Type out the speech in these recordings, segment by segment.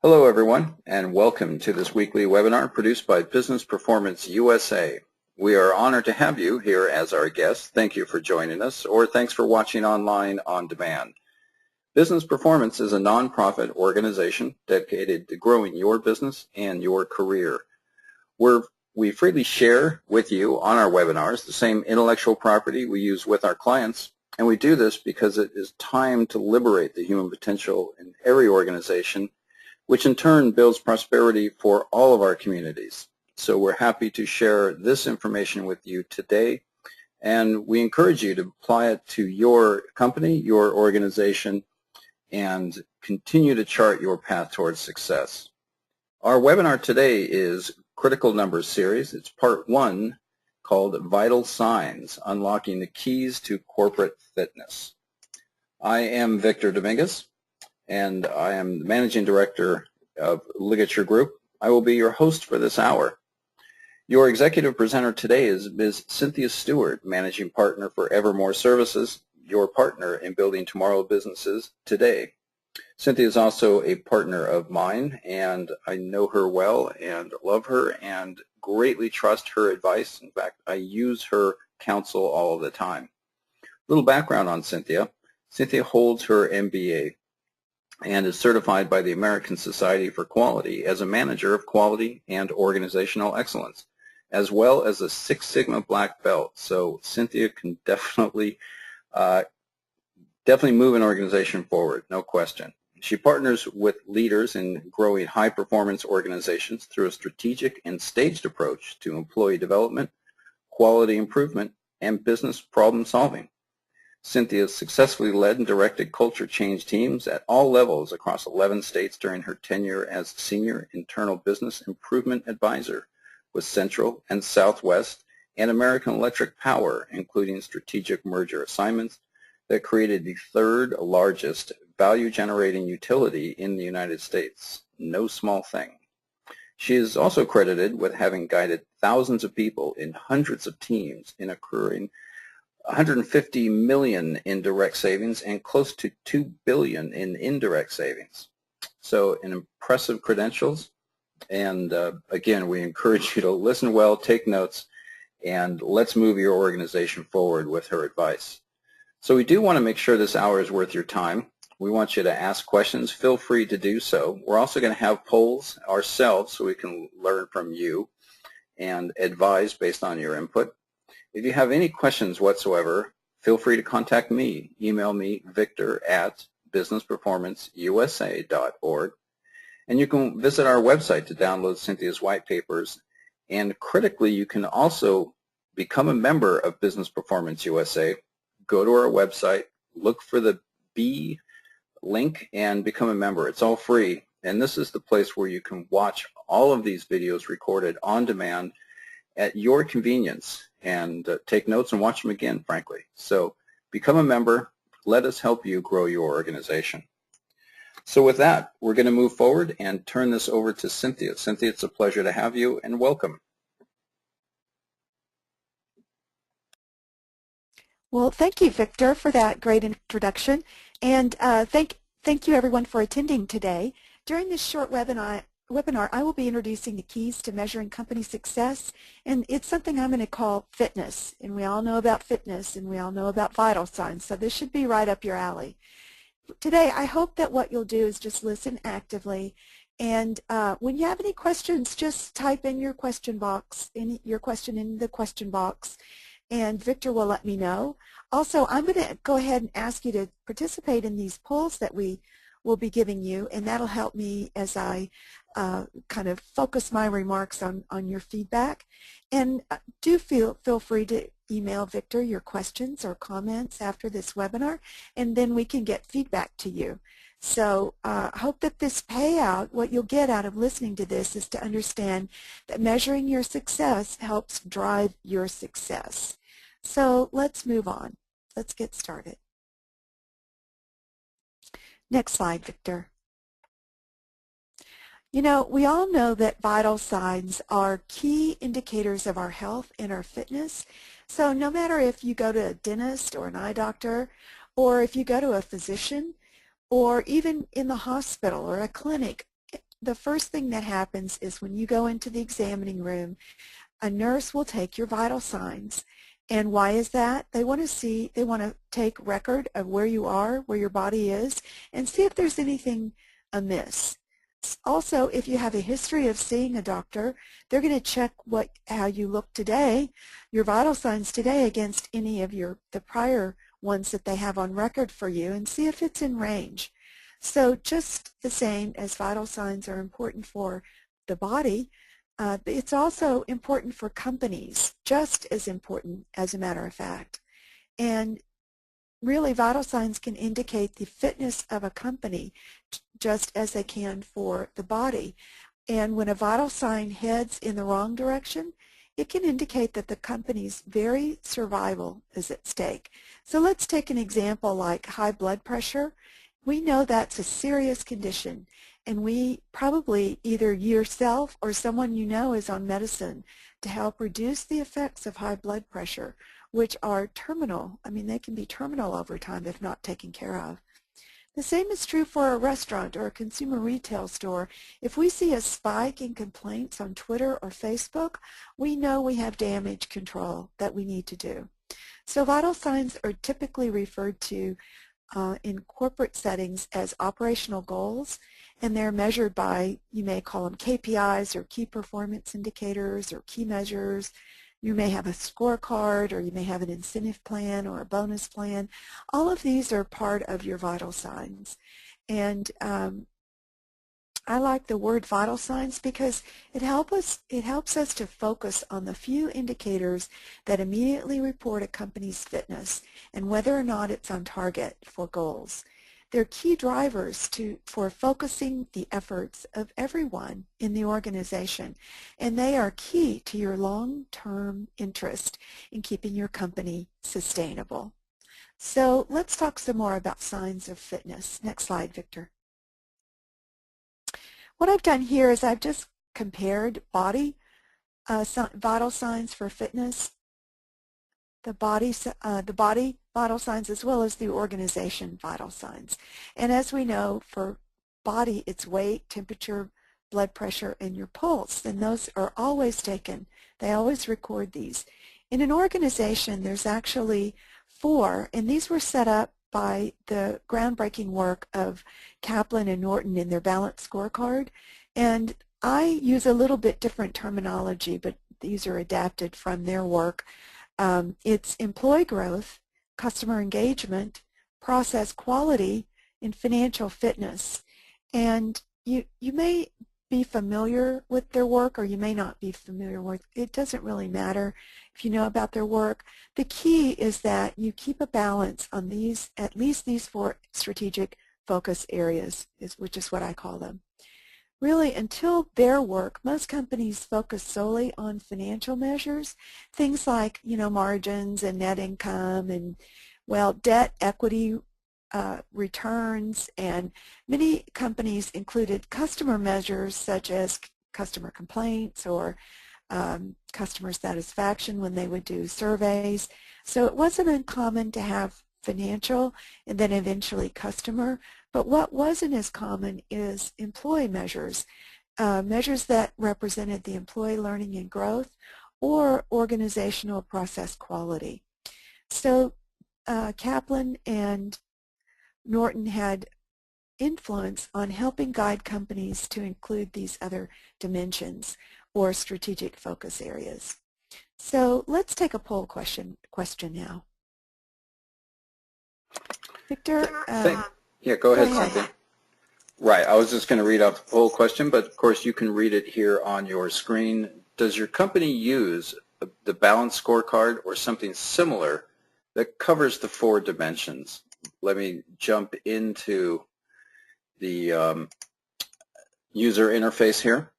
Hello everyone, and welcome to this weekly webinar produced by Business Performance USA. We are honored to have you here as our guest. Thank you for joining us, or thanks for watching online on demand. Business Performance is a nonprofit organization dedicated to growing your business and your career. We freely share with you on our webinars the same intellectual property we use with our clients, and we do this because it is time to liberate the human potential in every organization, which in turn builds prosperity for all of our communities. So we're happy to share this information with you today, and we encourage you to apply it to your company, your organization, and continue to chart your path towards success. Our webinar today is Critical Numbers Series. It's part 1 called Vital Signs, Unlocking the Keys to Corporate Fitness. I am Victor Dominguez, and I am the Managing Director of Linkages Group. I will be your host for this hour. Your executive presenter today is Ms. Cynthia Stewart, Managing Partner for Evermore Services, your partner in building tomorrow businesses today. Cynthia is also a partner of mine, and I know her well and love her and greatly trust her advice. In fact, I use her counsel all of the time. A little background on Cynthia. Cynthia holds her MBA and is certified by the American Society for Quality as a manager of quality and organizational excellence, as well as a Six Sigma black belt. So Cynthia can definitely move an organization forward, no question. She partners with leaders in growing high-performance organizations through a strategic and staged approach to employee development, quality improvement, and business problem solving. Cynthia successfully led and directed culture change teams at all levels across 11 states during her tenure as Senior Internal Business Improvement Advisor with Central and Southwest and American Electric Power, including strategic merger assignments that created the third largest value-generating utility in the United States. No small thing. She is also credited with having guided thousands of people in hundreds of teams in accruing $150 million in direct savings and close to $2 billion in indirect savings. So an impressive credentials, and again, we encourage you to listen well, take notes, and let's move your organization forward with her advice. So we do want to make sure this hour is worth your time. We want you to ask questions. Feel free to do so. We're also going to have polls ourselves so we can learn from you and advise based on your input. If you have any questions whatsoever, feel free to contact me. Email me, victor@businessperformanceusa.org. And you can visit our website to download Cynthia's white papers. And critically, you can also become a member of Business Performance USA. Go to our website, look for the B link, and become a member. It's all free. And this is the place where you can watch all of these videos recorded on demand at your convenience and take notes and watch them again, frankly. So become a member. Let us help you grow your organization. So with that, we're going to move forward and turn this over to Cynthia. Cynthia, it's a pleasure to have you, and welcome. Well, thank you, Victor, for that great introduction, and thank you everyone for attending today. During this short webinar, I will be introducing the keys to measuring company success, and it's something I'm going to call fitness. And we all know about fitness, and we all know about vital signs, so this should be right up your alley. Today, I hope that what you'll do is just listen actively, and when you have any questions, just type in your question box, your question in the question box, and Victor will let me know. Also, I'm going to go ahead and ask you to participate in these polls that we will be giving you, and that'll help me as I kind of focus my remarks on your feedback. And do feel free to email Victor your questions or comments after this webinar, and then we can get feedback to you. So I hope that this payout, what you'll get out of listening to this, is to understand that measuring your success helps drive your success. So let's move on. Let's get started. Next slide, Victor. You know, we all know that vital signs are key indicators of our health and our fitness. So no matter if you go to a dentist or an eye doctor, or if you go to a physician, or even in the hospital or a clinic, the first thing that happens is when you go into the examining room, a nurse will take your vital signs. And why is that? They want to take record of where you are, where your body is, and see if there's anything amiss. Also, if you have a history of seeing a doctor, they're going to check how you look today, your vital signs today, against any of the prior ones that they have on record for you, and see if it's in range. So just the same as vital signs are important for the body, it's also important for companies, just as important, as a matter of fact. And really, vital signs can indicate the fitness of a company just as they can for the body. And when a vital sign heads in the wrong direction, it can indicate that the company's very survival is at stake. So let's take an example like high blood pressure. We know that's a serious condition, and we probably, either yourself or someone you know, is on medicine to help reduce the effects of high blood pressure, which are terminal. I mean, they can be terminal over time if not taken care of. The same is true for a restaurant or a consumer retail store. If we see a spike in complaints on Twitter or Facebook, we know we have damage control that we need to do. So vital signs are typically referred to in corporate settings as operational goals, and they're measured by, you may call them KPIs or key performance indicators or key measures. You may have a scorecard, or you may have an incentive plan or a bonus plan. All of these are part of your vital signs. And I like the word vital signs because it helps us to focus on the few indicators that immediately report a company's fitness and whether or not it's on target for goals. They're key drivers for focusing the efforts of everyone in the organization, and they are key to your long-term interest in keeping your company sustainable. So let's talk some more about signs of fitness. Next slide, Victor. What I've done here is I've just compared body vital signs for fitness, the body vital signs, as well as the organization vital signs. And as we know, for body, it's weight, temperature, blood pressure, and your pulse, and those are always taken. They always record these. In an organization, there's actually 4, and these were set up by the groundbreaking work of Kaplan and Norton in their balanced scorecard. And I use a little bit different terminology, but these are adapted from their work. It's employee growth, customer engagement, process quality, and financial fitness. And you may be familiar with their work, or you may not be familiar with it. It doesn't really matter if you know about their work. The key is that you keep a balance on these, at least these 4 strategic focus areas, which is what I call them. Really, until their work, most companies focus solely on financial measures, things like, margins and net income and, well, debt, equity, returns, and many companies included customer measures such as customer complaints or customer satisfaction when they would do surveys. So it wasn't uncommon to have financial and then eventually customer, but what wasn't as common is employee measures, measures that represented the employee learning and growth or organizational process quality. So Kaplan and Norton had influence on helping guide companies to include these other dimensions or strategic focus areas. So let's take a poll question now. Victor? Yeah, go ahead, Cynthia. Right, I was just going to read out the poll question, but of course you can read it here on your screen. Does your company use the balanced scorecard or something similar that covers the 4 dimensions? Let me jump into the user interface here.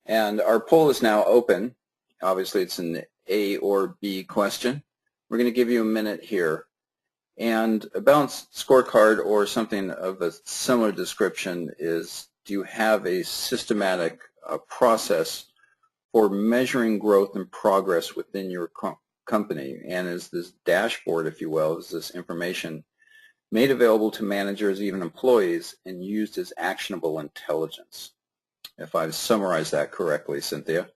And our poll is now open. Obviously, it's an A or B question. We're going to give you a minute here. And a balanced scorecard or something of a similar description is, do you have a systematic process for measuring growth and progress within your company? And is this dashboard, if you will, is this information made available to managers, even employees, and used as actionable intelligence? if I've summarized that correctly, Cynthia.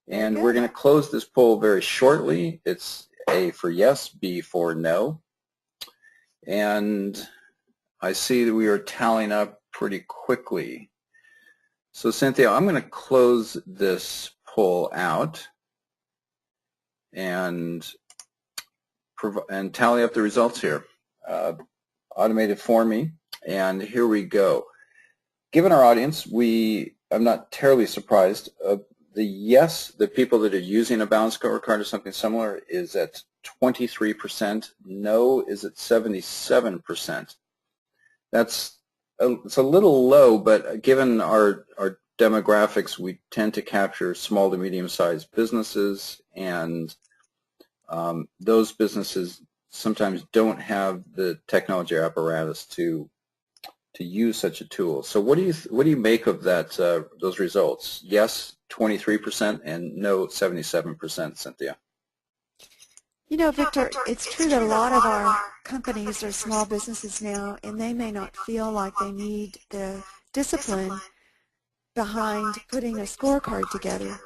And Good. we're going to close this poll very shortly. It's A for yes, B for no. And I see that we are tallying up pretty quickly. So Cynthia, I'm going to close this poll out and tally up the results here. Automated for me, and here we go. Given our audience, I'm not terribly surprised. The people that are using a balanced scorecard or something similar is at 23%. No is at 77%. It's a little low, but given our demographics, we tend to capture small to medium-sized businesses, and those businesses sometimes don't have the technology or apparatus to use such a tool. So what do you make of that those results? Yes, 23%, and no, 77%, Cynthia. You know, Victor, it's true that a lot of our companies are small businesses now, and they may not feel like they need the discipline behind putting a scorecard together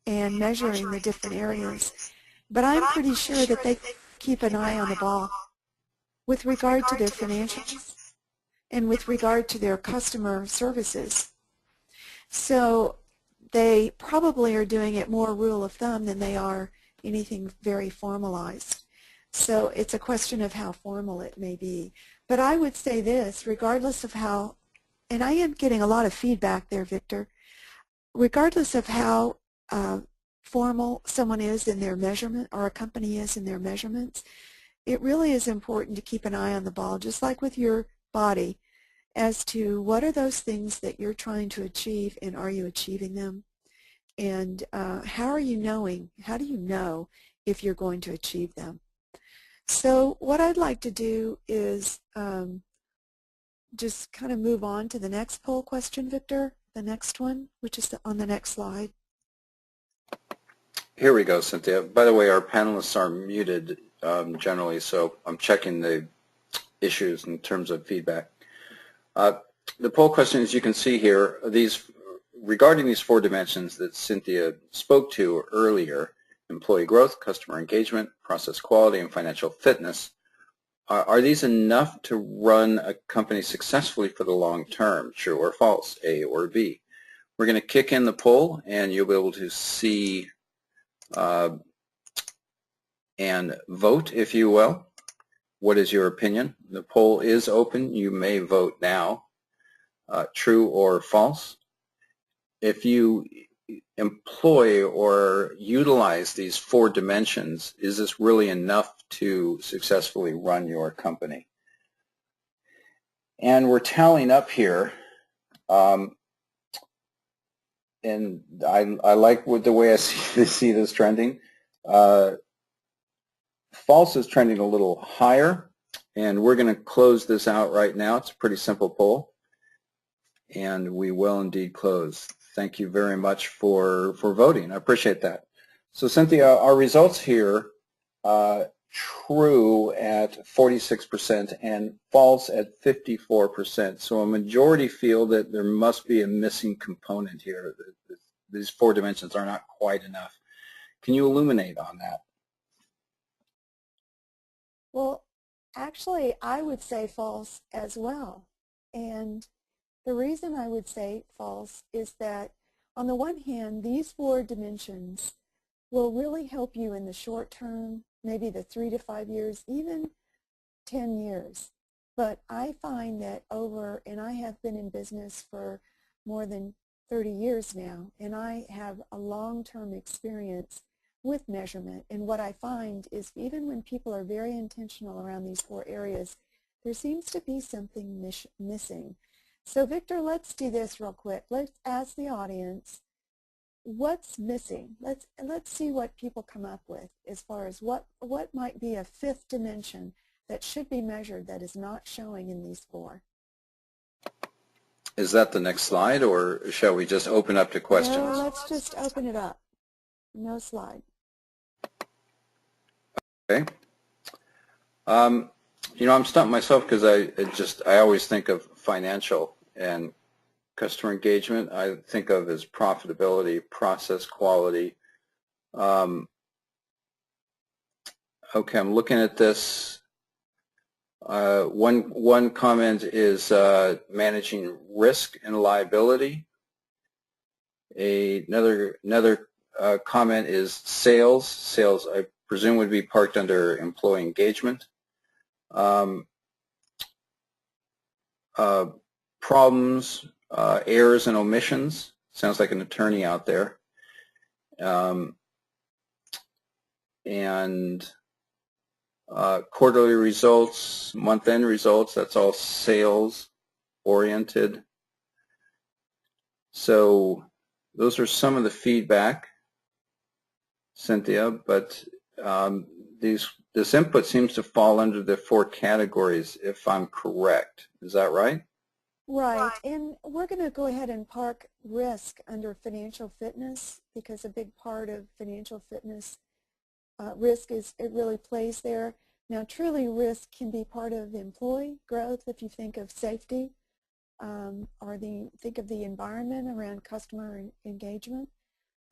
and measuring the different areas. But I'm pretty sure that they keep an eye on the ball with regard to their financials and with regard to their customer services. So they probably are doing it more rule of thumb than they are anything very formalized. So it's a question of how formal it may be. But I would say this, regardless of how, and I am getting a lot of feedback there, Victor, regardless of how formal someone is in their measurement or a company is in their measurements, it really is important to keep an eye on the ball, just like with your body, as to what are those things that you're trying to achieve, and are you achieving them? And how do you know if you're going to achieve them? So what I'd like to do is just kind of move on to the next poll question, Victor, the next one, which is on the next slide. Here we go, Cynthia. By the way, our panelists are muted generally, so I'm checking the issues in terms of feedback. The poll question, as you can see here, regarding these 4 dimensions that Cynthia spoke to earlier, employee growth, customer engagement, process quality, and financial fitness, are these enough to run a company successfully for the long term? True or false, A or B? We're going to kick in the poll, and you'll be able to see and vote, if you will. What is your opinion? The poll is open. You may vote now. True or false. If you employ or utilize these 4 dimensions, is this really enough to successfully run your company? And we're tallying up here, and I like the way I see this trending. False is trending a little higher, and we're going to close this out right now. It's a pretty simple poll, and we will indeed close. Thank you very much for voting. I appreciate that. So Cynthia, our results here, true at 46% and false at 54%. So a majority feel that there must be a missing component here. These 4 dimensions are not quite enough. Can you illuminate on that? Well, actually, I would say false as well. And the reason I would say false is that, on the one hand, these 4 dimensions will really help you in the short term, maybe the 3 to 5 years, even 10 years. But I find that and I have been in business for more than 30 years now, and I have a long-term experience with measurement. And what I find is, even when people are very intentional around these 4 areas, there seems to be something missing. So Victor, let's do this real quick. Let's ask the audience, what's missing? Let's see what people come up with as far as what might be a 5th dimension that should be measured that is not showing in these 4. Is that the next slide, or shall we just open up to questions? No, let's just open it up. No slide. Okay. You know, I'm stumped myself because I always think of financial, and Customer engagement, I think of as profitability, process quality. Okay, I'm looking at this. One comment is managing risk and liability. Another comment is sales. Sales, I presume, would be parked under employee engagement. Problems, errors and omissions. Sounds like an attorney out there. And quarterly results, month-end results, that's all sales oriented. So those are some of the feedback, Cynthia, but this input seems to fall under the 4 categories, if I'm correct. Is that right? Right, and we're going to go ahead and park risk under financial fitness, because a big part of financial fitness risk it really plays there. Now, truly, risk can be part of employee growth if you think of safety, or think of the environment around customer engagement,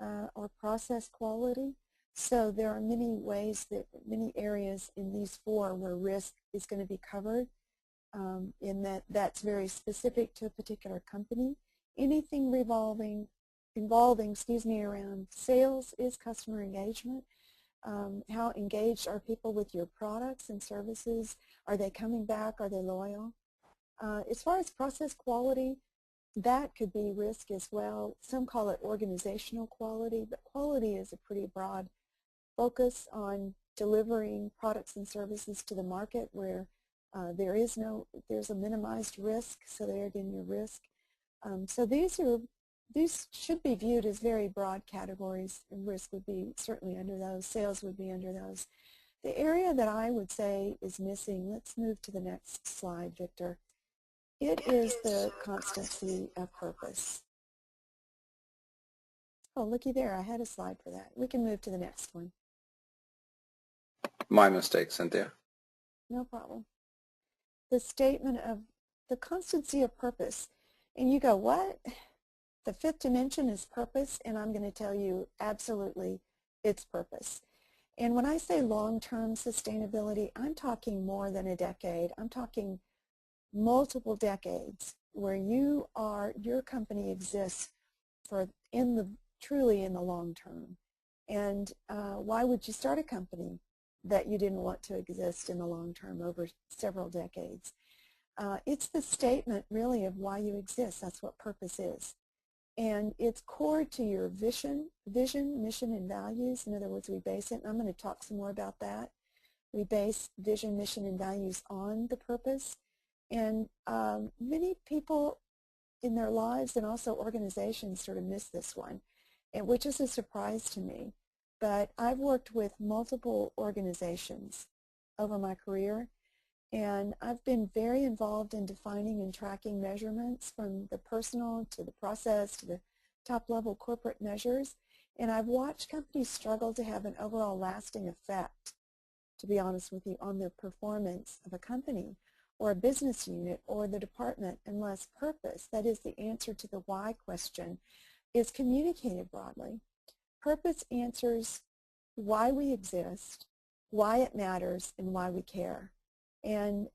or process quality. So there are many areas in these 4 where risk is going to be covered, in that's very specific to a particular company. Anything involving around sales is customer engagement. How engaged are people with your products and services? Are they coming back? Are they loyal? As far as process quality, that could be risk as well. Some call it organizational quality, but quality is a pretty broad focus on delivering products and services to the market where there's a minimized risk, so there again your risk. So these should be viewed as very broad categories, and risk would be certainly under those, sales would be under those. The area that I would say is missing, let's move to the next slide, Victor. It is the constancy of purpose. Oh, looky there, I had a slide for that. We can move to the next one. My mistake, Cynthia. No problem. The statement of the constancy of purpose. And you go, what? The 5th dimension is purpose, and I'm going to tell you absolutely it's purpose. And when I say long-term sustainability, I'm talking more than a decade. I'm talking multiple decades where your company exists truly in the long term. And why would you start a company that you didn't want to exist in the long term over several decades? It's the statement really of why you exist. That's what purpose is. And it's core to your vision, mission, and values. In other words, we base it, and I'm going to talk some more about that. We base vision, mission, and values on the purpose. And many people in their lives and also organizations sort of miss this one, which is a surprise to me. But I've worked with multiple organizations over my career, and I've been very involved in defining and tracking measurements from the personal to the process to the top-level corporate measures. And I've watched companies struggle to have an overall lasting effect, to be honest with you, on the performance of a company or a business unit or the department unless purpose, that is the answer to the why question, is communicated broadly. Purpose answers why we exist, why it matters, and why we care. And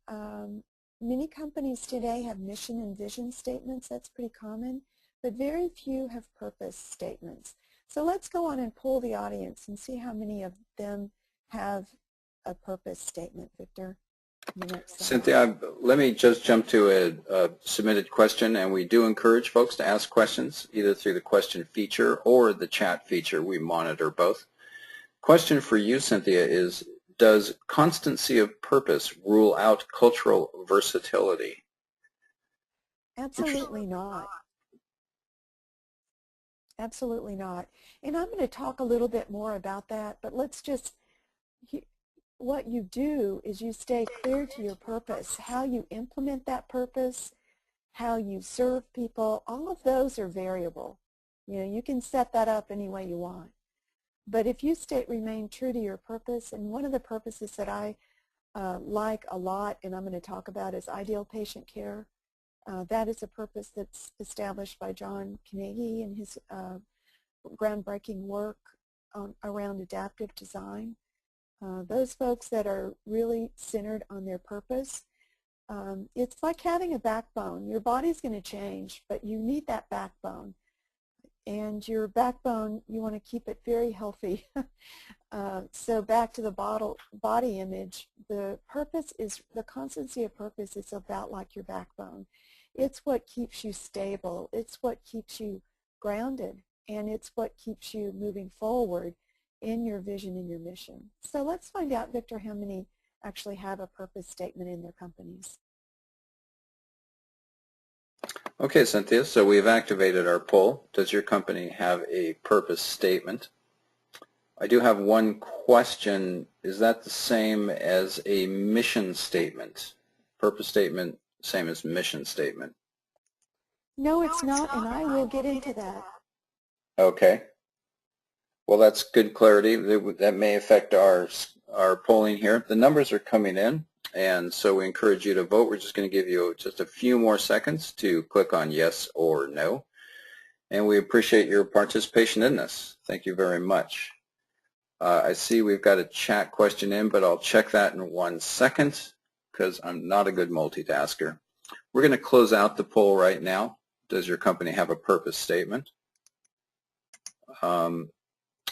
many companies today have mission and vision statements. That's pretty common, but very few have purpose statements. So let's go on and poll the audience and see how many of them have a purpose statement, Victor. Cynthia, let me just jump to a submitted question, and we do encourage folks to ask questions either through the question feature or the chat feature. We monitor both. Question for you, Cynthia, is does constancy of purpose rule out cultural versatility? Absolutely not. Absolutely not. And I'm going to talk a little bit more about that, but let's just, what you do is you stay clear to your purpose. How you implement that purpose, how you serve people, all of those are variable. You can set that up any way you want. But if you remain true to your purpose, and one of the purposes that I like a lot, and I'm going to talk about, is ideal patient care. That is a purpose that's established by John Carnegie in his groundbreaking work around adaptive design. Those folks that are really centered on their purpose, it's like having a backbone. Your body's going to change, but you need that backbone. And your backbone, you want to keep it very healthy. So back to the body image, the constancy of purpose is about like your backbone. It's what keeps you stable. It's what keeps you grounded. And it's what keeps you moving forward in your vision and your mission. So let's find out, Victor, how many actually have a purpose statement in their companies. Okay, Cynthia, so we've activated our poll. Does your company have a purpose statement? I do have one question. Is that the same as a mission statement? Purpose statement, same as mission statement? No, it's not, and I will get into that. Okay. Well, that's good clarity. That may affect our polling here. The numbers are coming in, and so we encourage you to vote. We're just going to give you just a few more seconds to click on yes or no, and we appreciate your participation in this. Thank you very much. I see we've got a chat question in, but I'll check that in 1 second because I'm not a good multitasker. We're going to close out the poll right now. Does your company have a purpose statement?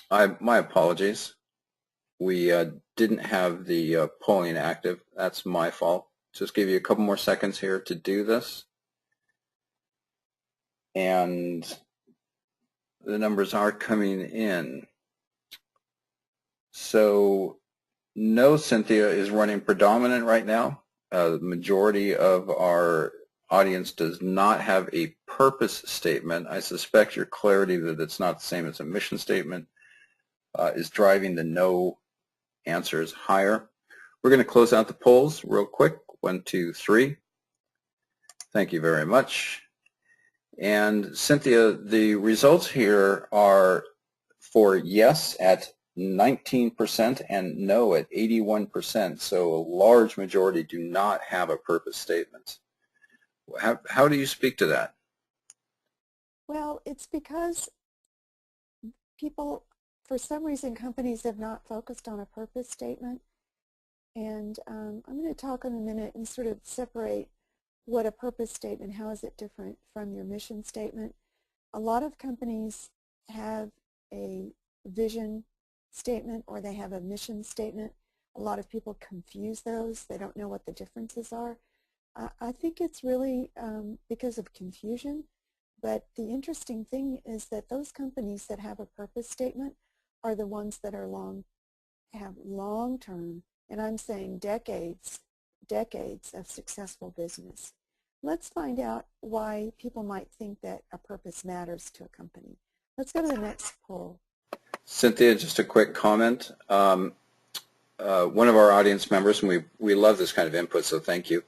My apologies. We didn't have the polling active. That's my fault. Just give you a couple more seconds here to do this. And the numbers are coming in. So no, Cynthia is running predominant right now. The majority of our audience does not have a purpose statement. I suspect your clarity that it's not the same as a mission statement is driving the no answers higher. We're going to close out the polls real quick. 1, 2, 3. Thank you very much. And Cynthia, the results here are for yes at 19% and no at 81%. So a large majority do not have a purpose statement. How do you speak to that? Well, it's because people, for some reason, companies have not focused on a purpose statement. And I'm going to talk in a minute and sort of separate what a purpose statement, how is it different from your mission statement. A lot of companies have a vision statement or they have a mission statement. A lot of people confuse those. They don't know what the differences are. I think it's really because of confusion. But the interesting thing is that those companies that have a purpose statement are the ones that are have long-term, and I'm saying decades of successful business. Let's find out why people might think that a purpose matters to a company. Let's go to the next poll. Cynthia, just a quick comment. One of our audience members, and we love this kind of input, so thank you.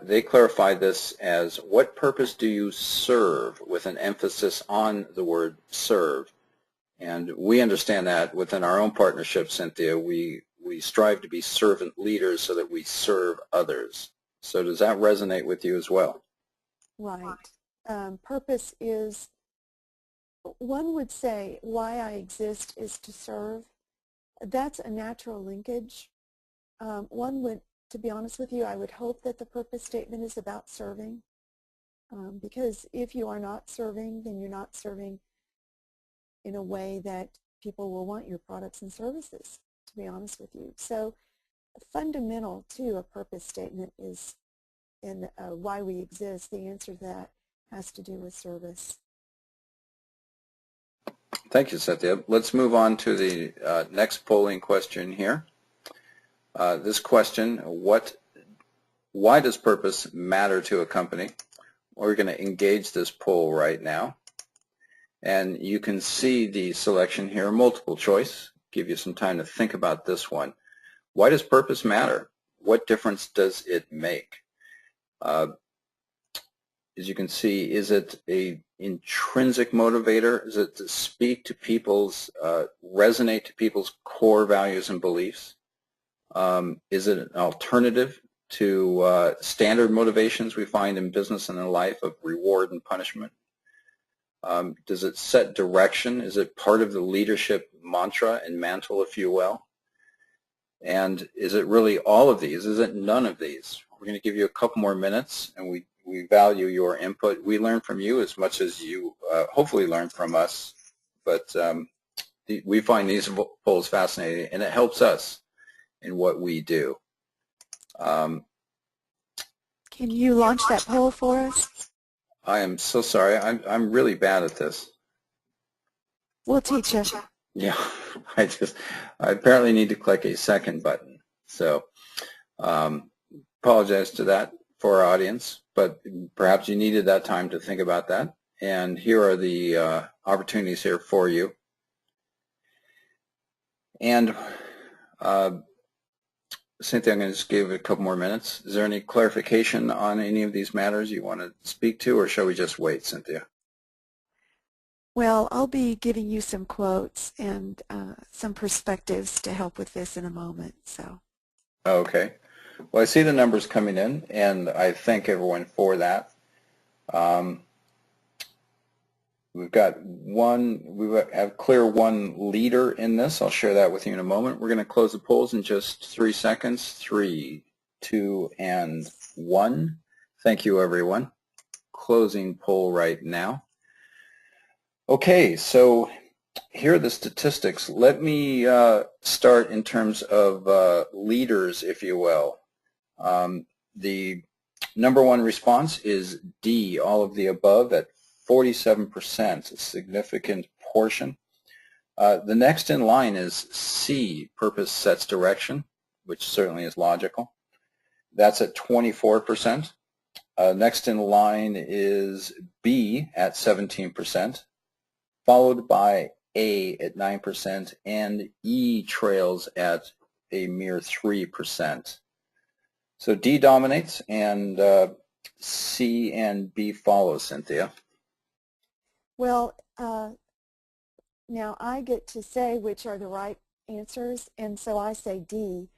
They clarified this as, what purpose do you serve, with an emphasis on the word serve. And we understand that within our own partnership, Cynthia, we strive to be servant leaders so that we serve others. So does that resonate with you as well? Right. Purpose is, one would say, why I exist is to serve. That's a natural linkage. One would, to be honest with you, I would hope that the purpose statement is about serving. Because if you are not serving, then you're not serving in a way that people will want your products and services, to be honest with you. So fundamental to a purpose statement is, and why we exist, the answer to that has to do with service. Thank you, Cynthia. Let's move on to the next polling question here. This question, why does purpose matter to a company? We're going to engage this poll right now. And you can see the selection here, multiple choice. Give you some time to think about this one. Why does purpose matter? What difference does it make? As you can see, is it an intrinsic motivator? Is it to speak to people's, resonate to people's core values and beliefs? Is it an alternative to standard motivations we find in business and in life of reward and punishment? Does it set direction? Is it part of the leadership mantra and mantle, if you will? And is it really all of these? Is it none of these? We're going to give you a couple more minutes, and we value your input. We learn from you as much as you hopefully learn from us, but we find these polls fascinating, and it helps us in what we do. Can you launch that poll for us? I am so sorry. I'm really bad at this. We'll teach you. Yeah, I apparently need to click a second button. So apologize to that for our audience, but perhaps you needed that time to think about that. And here are the opportunities here for you. And Cynthia, I'm going to just give it a couple more minutes. Is there any clarification on any of these matters you want to speak to, or shall we just wait, Cynthia? Well, I'll be giving you some quotes and some perspectives to help with this in a moment. So. Okay. Well, I see the numbers coming in, and I thank everyone for that. We have clear one leader in this. I'll share that with you in a moment. We're going to close the polls in just 3 seconds. 3, 2, and 1. Thank you, everyone. Closing poll right now. Okay, so here are the statistics. Let me start in terms of leaders, if you will. The number one response is D, all of the above, at 47%, a significant portion. The next in line is C, purpose sets direction, which certainly is logical. That's at 24%. Next in line is B at 17%, followed by A at 9%, and E trails at a mere 3%. So D dominates, and C and B follow, Cynthia. Well, now I get to say which are the right answers, and so I say D,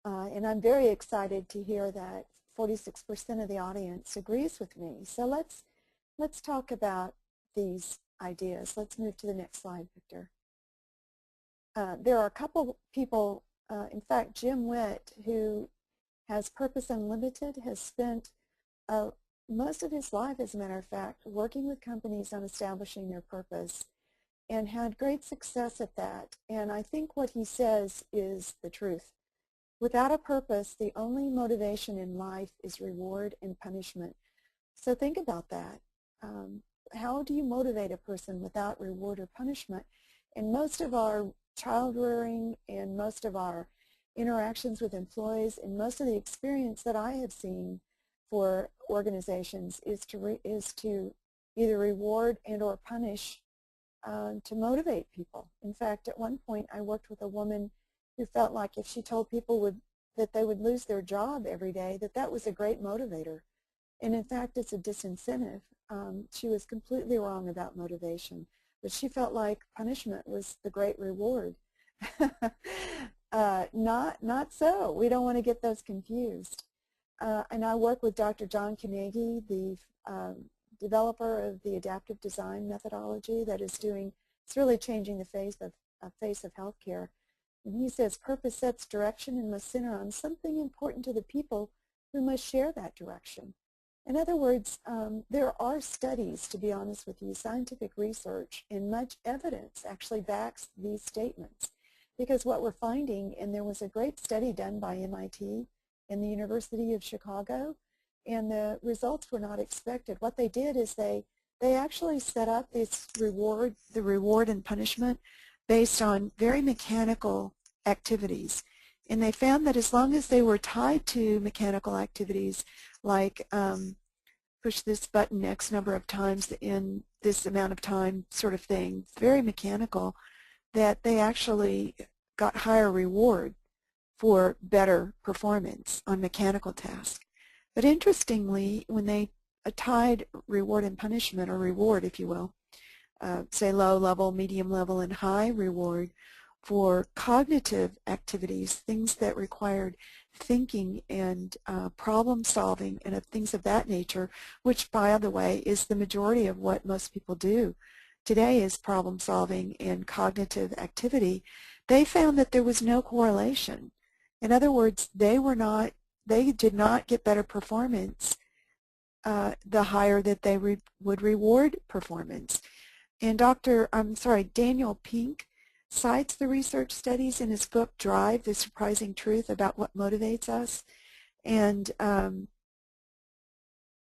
and I'm very excited to hear that 46% of the audience agrees with me. So let's talk about these ideas. Let's move to the next slide, Victor. There are a couple people, in fact, Jim Witt, who has Purpose Unlimited, has spent most of his life, as a matter of fact, working with companies on establishing their purpose and had great success at that. And I think what he says is the truth. Without a purpose, the only motivation in life is reward and punishment. So think about that. How do you motivate a person without reward or punishment? And most of our child rearing and most of our interactions with employees and most of the experience that I have seen for organizations is to either reward and or punish to motivate people. In fact, at one point I worked with a woman who felt like if she told people that they would lose their job every day, that was a great motivator. And in fact, it's a disincentive. She was completely wrong about motivation, but she felt like punishment was the great reward. Not so. We don't want to get those confused. And I work with Dr. John Carnegie, the developer of the adaptive design methodology that is it's really changing the face of healthcare. And he says purpose sets direction and must center on something important to the people who must share that direction. In other words, there are studies, to be honest with you, scientific research, and much evidence actually backs these statements. Because what we're finding, and there was a great study done by MIT and the University of Chicago, and the results were not expected. What they did is they actually set up this the reward and punishment based on very mechanical activities. And they found that as long as they were tied to mechanical activities like push this button X number of times in this amount of time sort of thing, very mechanical, that they actually got higher reward for better performance on mechanical tasks. But interestingly, when they tied reward and punishment, or reward if you will, say low level, medium level, and high reward, for cognitive activities, things that required thinking and problem solving and things of that nature, which, by the way, is the majority of what most people do today is problem solving and cognitive activity. They found that there was no correlation. In other words, they did not get better performance the higher that they would reward performance. And Daniel Pink cites the research studies in his book Drive, The Surprising Truth About What Motivates Us. And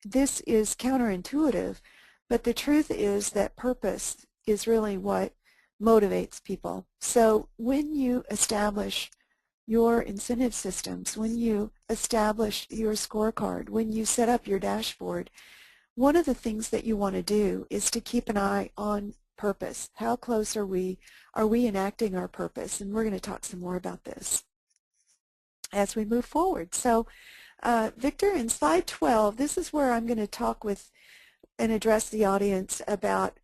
this is counterintuitive, but the truth is that purpose is really what motivates people. So when you establish your incentive systems, when you establish your scorecard, when you set up your dashboard, one of the things that you want to do is to keep an eye on purpose. How close are we enacting our purpose? And we're going to talk some more about this as we move forward. So Victor, in slide 12, this is where I'm going to talk with and address the audience about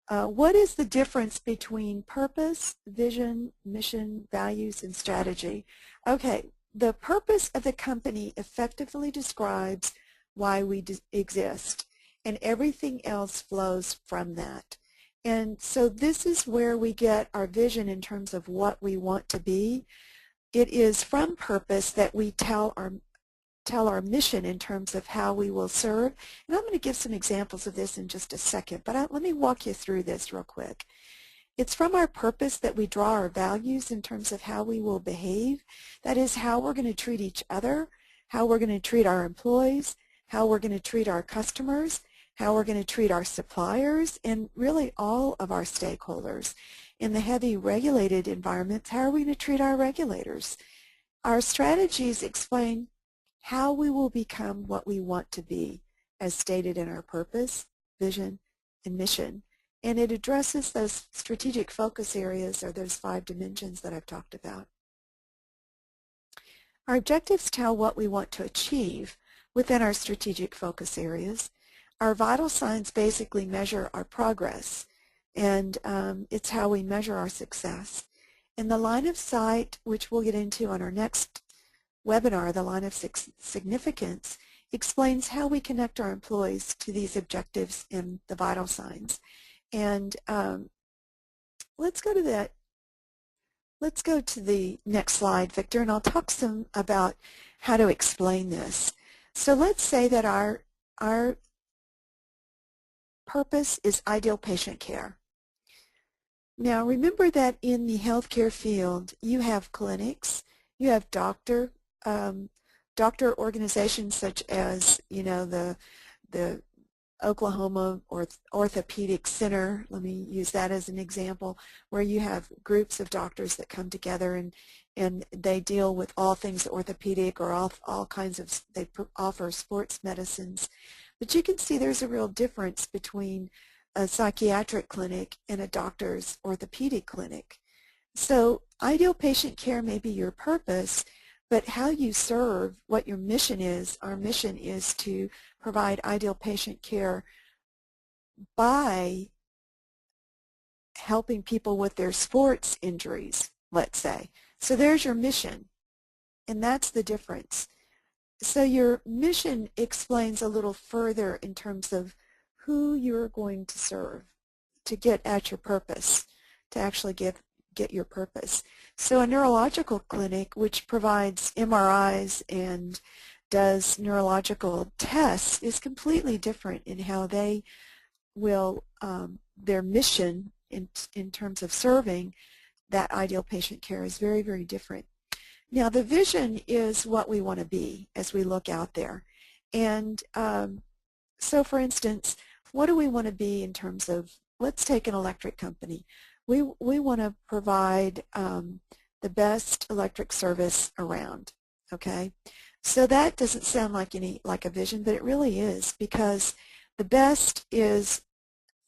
what is the difference between purpose, vision, mission, values, and strategy. Okay, the purpose of the company effectively describes why we exist, and everything else flows from that. And so this is where we get our vision in terms of what we want to be. It is from purpose that we tell our mission in terms of how we will serve. And I'm going to give some examples of this in just a second, but let me walk you through this real quick. It's from our purpose that we draw our values in terms of how we will behave. That is how we're going to treat each other, how we're going to treat our employees, how we're going to treat our customers, how we're going to treat our suppliers, and really all of our stakeholders. In the heavy regulated environments, how are we going to treat our regulators? Our strategies explain how we will become what we want to be, as stated in our purpose, vision, and mission. And it addresses those strategic focus areas, or those 5 dimensions that I've talked about. Our objectives tell what we want to achieve within our strategic focus areas. Our vital signs basically measure our progress, and it's how we measure our success. And the line of sight, which we'll get into on our next webinar, the line of significance, explains how we connect our employees to these objectives and the vital signs. And let's go to that. Let's go to the next slide, Victor, and I'll talk some about how to explain this. So let's say that our purpose is ideal patient care. Now remember that in the healthcare field, you have clinics, you have doctor organizations such as, the Oklahoma Orthopedic Center, let me use that as an example, where you have groups of doctors that come together and they deal with all things orthopedic or all kinds of, they offer sports medicines. But you can see there's a real difference between a psychiatric clinic and a doctor's orthopedic clinic. So ideal patient care may be your purpose, but how you serve, what your mission is, our mission is to provide ideal patient care by helping people with their sports injuries, let's say. So there's your mission, and that's the difference. So your mission explains a little further in terms of who you're going to serve to get at your purpose, to actually get your purpose. So a neurological clinic which provides MRIs and does neurological tests is completely different in how they will, their mission in terms of serving that ideal patient care is very, very different. Now the vision is what we want to be as we look out there. And so for instance, what do we want to be in terms of, let's take an electric company. We want to provide the best electric service around, okay? So that doesn't sound like a vision, but it really is, because the best is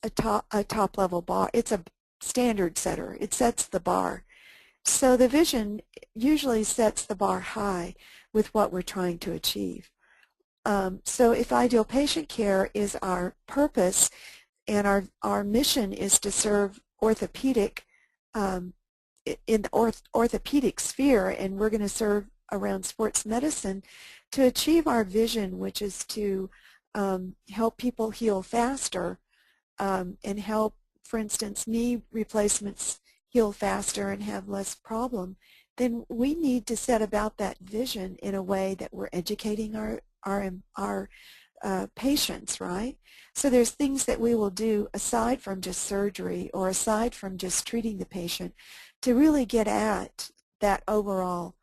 a top level bar. It's a standard setter. It sets the bar. So the vision usually sets the bar high with what we're trying to achieve. So if ideal patient care is our purpose and our mission is to serve orthopedic in the orthopedic sphere, and we're going to serve around sports medicine to achieve our vision, which is to help people heal faster and help, for instance, knee replacements heal faster and have less problem, then we need to set about that vision in a way that we're educating our patients, right? So there's things that we will do aside from just surgery or aside from just treating the patient to really get at that overall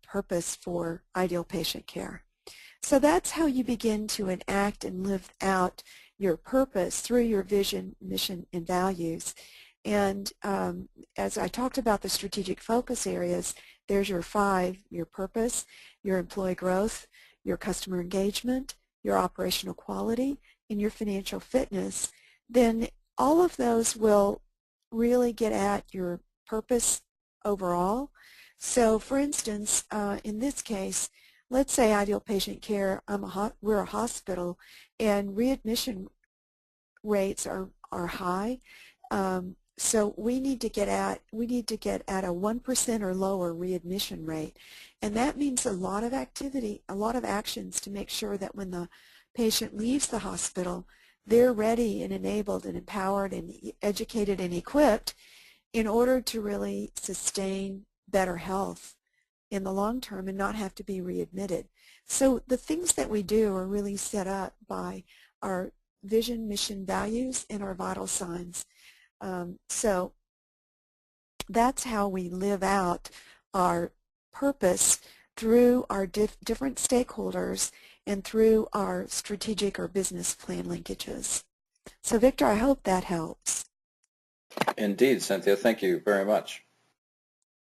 purpose for ideal patient care. So that's how you begin to enact and live out your purpose through your vision, mission, and values. And as I talked about the strategic focus areas, there's your 5, your purpose, your employee growth, your customer engagement, your operational quality, and your financial fitness. Then all of those will really get at your purpose overall. So for instance, in this case, let's say ideal patient care, we're a hospital and readmission rates are high. So we need to get at a 1% or lower readmission rate, and that means a lot of activity, a lot of actions to make sure that when the patient leaves the hospital, they're ready and enabled and empowered and educated and equipped in order to really sustain better health in the long term and not have to be readmitted. So the things that we do are really set up by our vision, mission, values, and our vital signs. So that's how we live out our purpose through our different stakeholders and through our strategic or business plan linkages. So Victor, I hope that helps. Indeed, Cynthia. Thank you very much.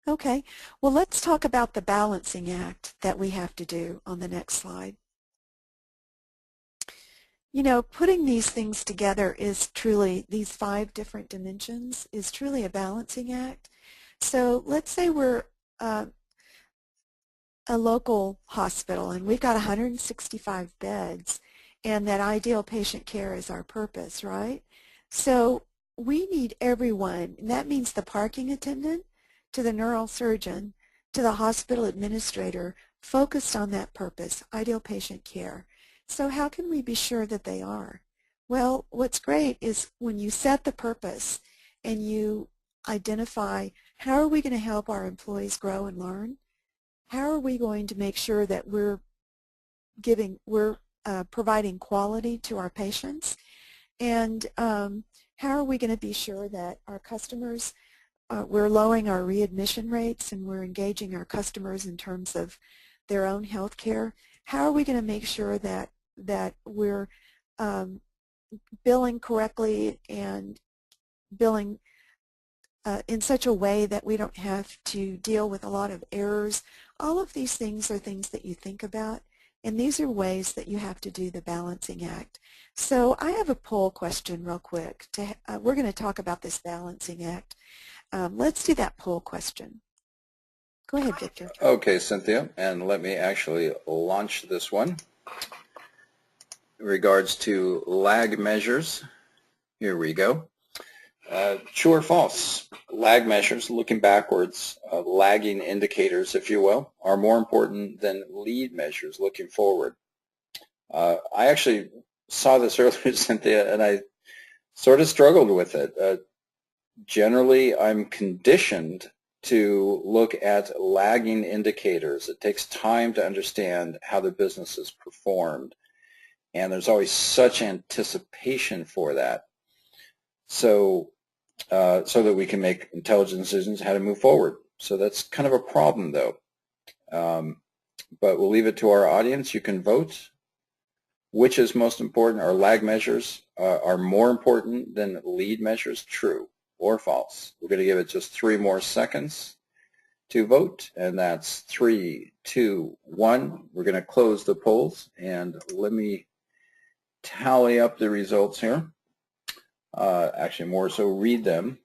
Okay. Well, let's talk about the balancing act that we have to do on the next slide. You know, putting these things together is truly, these 5 different dimensions is truly a balancing act. So let's say we're a local hospital and we've got 165 beds and that ideal patient care is our purpose, right? So we need everyone, and that means the parking attendant to the neurosurgeon to the hospital administrator focused on that purpose, ideal patient care. So how can we be sure that they are? Well, what's great is when you set the purpose and you identify how are we going to help our employees grow and learn? How are we going to make sure that we're providing quality to our patients? And how are we going to be sure that our customers, we're lowering our readmission rates and we're engaging our customers in terms of their own health care? How are we going to make sure that we're billing correctly and billing in such a way that we don't have to deal with a lot of errors? All of these things are things that you think about, and these are ways that you have to do the balancing act. So I have a poll question real quick. We're going to talk about this balancing act. Let's do that poll question. Go ahead, Victor. Okay, Cynthia, and let me actually launch this one. In regards to lag measures, here we go. True or false? Lag measures, looking backwards, lagging indicators, if you will, are more important than lead measures, looking forward. I actually saw this earlier, Cynthia, and I sort of struggled with it. Generally, I'm conditioned to look at lagging indicators. It takes time to understand how the business is performed, and there's always such anticipation for that. So that we can make intelligent decisions how to move forward. So that's kind of a problem, though. But we'll leave it to our audience. You can vote. Which is most important? Are lag measures are more important than lead measures? True or false? We're going to give it just 3 more seconds to vote, and that's 3, 2, 1. We're going to close the polls, and let me tally up the results here. Actually, more so read them.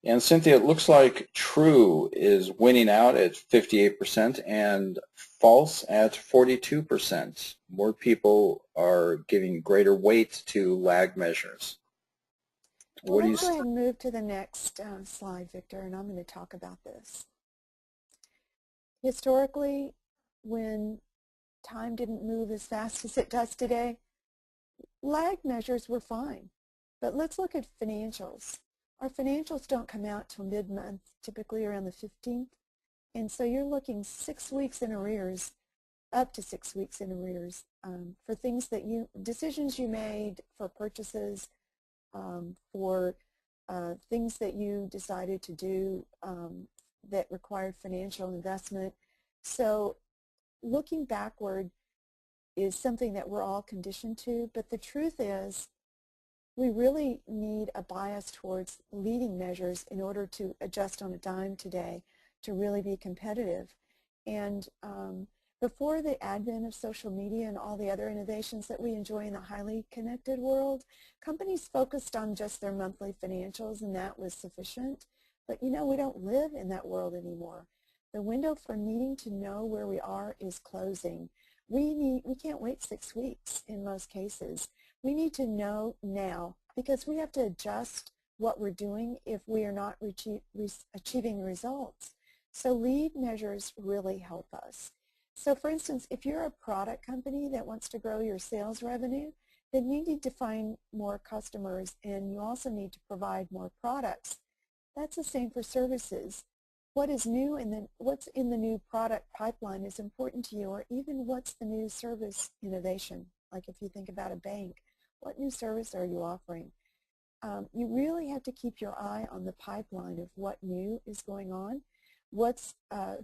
And Cynthia, it looks like true is winning out at 58% and false at 42%. More people are giving greater weight to lag measures. Well, let's go ahead and move to the next slide, Victor, and I'm going to talk about this. Historically, when time didn't move as fast as it does today, lag measures were fine. But let's look at financials. Our financials don't come out till mid-month, typically around the 15th. And so you're looking 6 weeks in arrears, up to 6 weeks in arrears, for things that decisions you made, for purchases, for things that you decided to do that required financial investment. So looking backward is something that we're all conditioned to, but the truth is we really need a bias towards leading measures in order to adjust on a dime today to really be competitive. And before the advent of social media and all the other innovations that we enjoy in the highly connected world, companies focused on just their monthly financials, and that was sufficient. But you know, we don't live in that world anymore. The window for needing to know where we are is closing. We can't wait 6 weeks in most cases. We need to know now because we have to adjust what we're doing if we are not achieving results. So lead measures really help us. So for instance, if you're a product company that wants to grow your sales revenue, then you need to find more customers and you also need to provide more products. That's the same for services. What is new and what's in the new product pipeline is important to you, or even what's the new service innovation. Like if you think about a bank, what new service are you offering? You really have to keep your eye on the pipeline of what new is going on.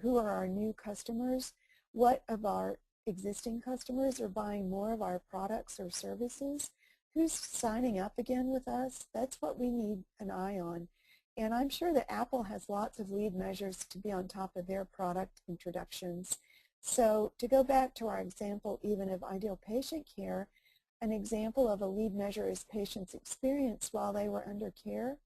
Who are our new customers? What of our existing customers are buying more of our products or services? Who's signing up again with us? That's what we need an eye on. And I'm sure that Apple has lots of lead measures to be on top of their product introductions. So to go back to our example even of ideal patient care, an example of a lead measure is patients' experience while they were under care.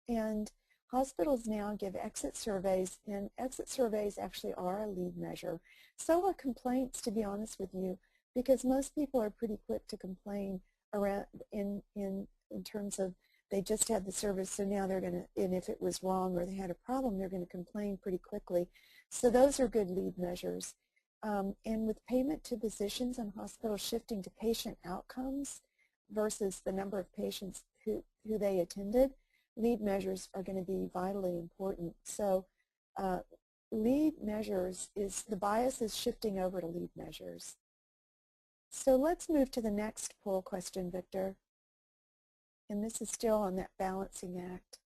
And hospitals now give exit surveys, and exit surveys actually are a lead measure. So are complaints, to be honest with you, because most people are pretty quick to complain around in terms of they just had the service, so now they're going to, and if it was wrong or they had a problem, they're going to complain pretty quickly. So those are good lead measures. And with payment to physicians and hospitals shifting to patient outcomes versus the number of patients who they attended, lead measures are going to be vitally important. So lead measures the bias is shifting over to lead measures. So let's move to the next poll question, Victor. And this is still on that balancing act.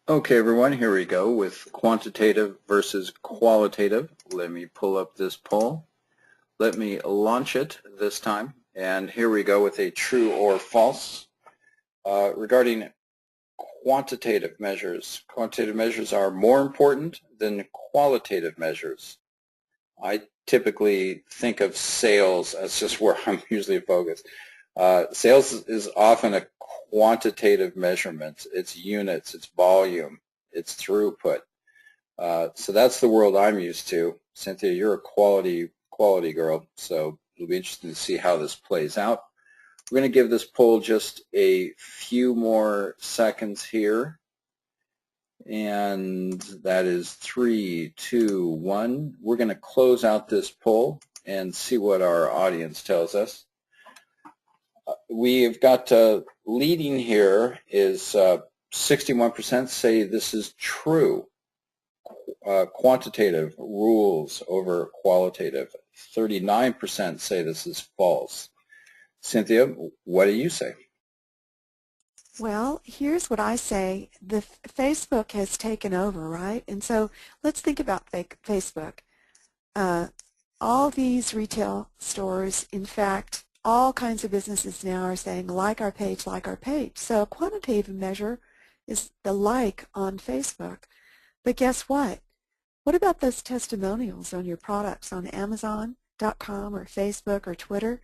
Okay, everyone, here we go with quantitative versus qualitative. Let me pull up this poll. Let me launch it this time. And here we go with a true or false. Regarding quantitative measures are more important than qualitative measures. I typically think of sales as just where I'm usually focused. Sales is often a quantitative measurement. It's units, it's volume, it's throughput. So that's the world I'm used to. Cynthia, you're a quality girl, so it'll be interesting to see how this plays out. We're going to give this poll just a few more seconds here. And that is 3, 2, 1. We're going to close out this poll and see what our audience tells us. We've got leading here is 61% say this is true. Quantitative rules over qualitative. 39% say this is false. Cynthia, what do you say? Well, here's what I say. Facebook has taken over, right? And so let's think about Facebook. All these retail stores, in fact, all kinds of businesses now are saying like our page, like our page. So a quantitative measure is the like on Facebook. But guess what? What about those testimonials on your products on Amazon.com or Facebook or Twitter?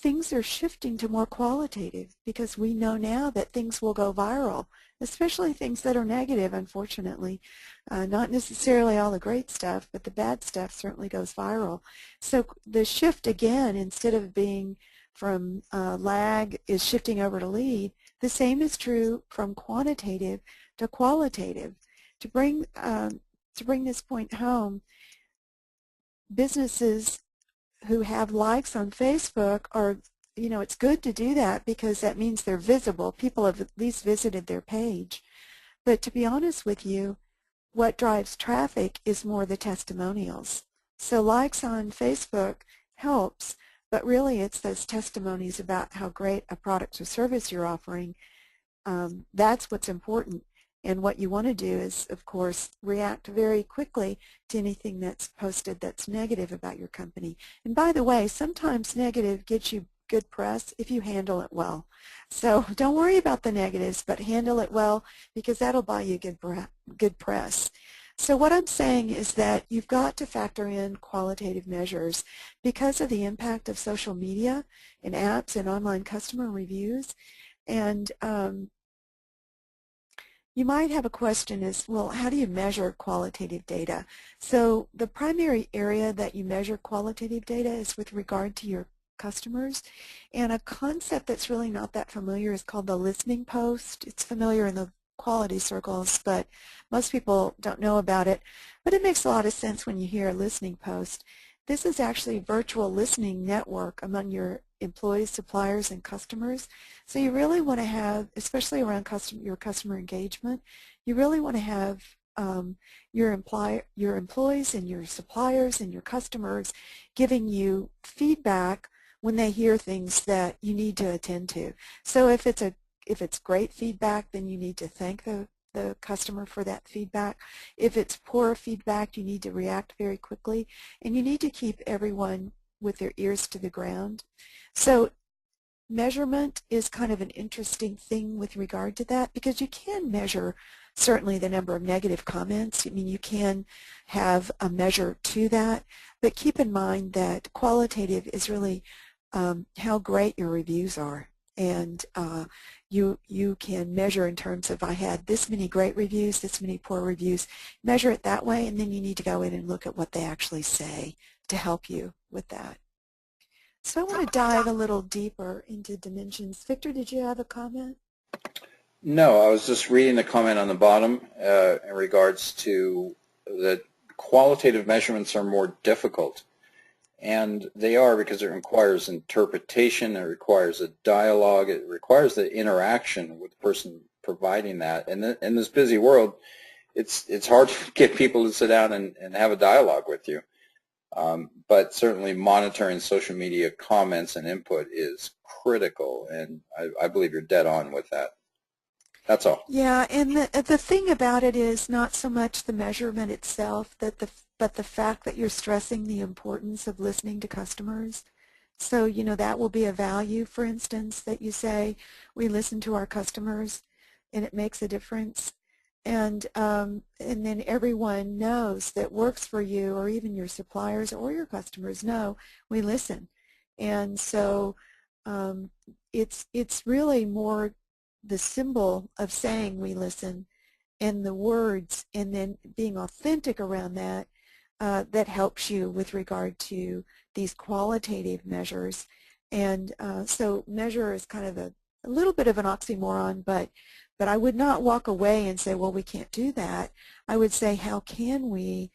Things are shifting to more qualitative because we know now that things will go viral, especially things that are negative, unfortunately. Not necessarily all the great stuff, but the bad stuff certainly goes viral. So the shift again, instead of being from lag, is shifting over to lead. The same is true from quantitative to qualitative. To bring this point home, businesses who have likes on Facebook are, it's good to do that because that means they're visible. People have at least visited their page. But to be honest with you, what drives traffic is more the testimonials. So likes on Facebook helps, but really it's those testimonies about how great a product or service you're offering. That's what's important. And what you want to do is, of course, react very quickly to anything that's posted that's negative about your company. And by the way, sometimes negative gets you good press if you handle it well. So don't worry about the negatives, but handle it well because that'll buy you good press. So what I'm saying is that you've got to factor in qualitative measures because of the impact of social media and apps and online customer reviews. And you might have a question is, well, how do you measure qualitative data? So the primary area that you measure qualitative data is with regard to your customers. And a concept that's really not that familiar is called the listening post. It's familiar in the quality circles, but most people don't know about it. But it makes a lot of sense when you hear a listening post. This is actually a virtual listening network among your employees, suppliers, and customers. So you really want to have, especially around your customer engagement, you really want to have your employees and your suppliers and your customers giving you feedback when they hear things that you need to attend to. So if it's great feedback, then you need to thank the customer for that feedback. If it's poor feedback, you need to react very quickly, and you need to keep everyone with their ears to the ground. So measurement is kind of an interesting thing with regard to that because you can measure certainly the number of negative comments. I mean, you can have a measure to that, but keep in mind that qualitative is really how great your reviews are. And you can measure in terms of I had this many great reviews, this many poor reviews. Measure it that way, and then you need to go in and look at what they actually say to help you with that. So I want to dive a little deeper into dimensions. Victor, did you have a comment? No, I was just reading the comment on the bottom in regards to that qualitative measurements are more difficult. And they are because it requires interpretation, it requires a dialogue, it requires the interaction with the person providing that. And in this busy world, it's hard to get people to sit down and have a dialogue with you. But certainly monitoring social media comments and input is critical, and I believe you're dead on with that. That's all. Yeah, and the thing about it is not so much the measurement itself, but the fact that you're stressing the importance of listening to customers. So, that will be a value, for instance, that you say, we listen to our customers, and it makes a difference. And then everyone knows that works for you, or even your suppliers or your customers know we listen. And so it's really more the symbol of saying we listen and the words and then being authentic around that that helps you with regard to these qualitative measures. And so measure is kind of a little bit of an oxymoron, but I would not walk away and say, well, we can't do that. I would say, how can we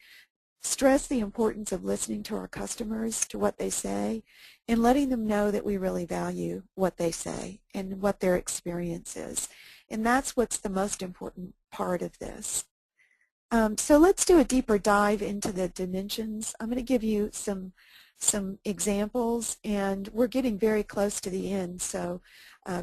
stress the importance of listening to our customers, to what they say, and letting them know that we really value what they say and what their experience is. And that's what's the most important part of this. So let's do a deeper dive into the dimensions. I'm going to give you some examples, and we're getting very close to the end, so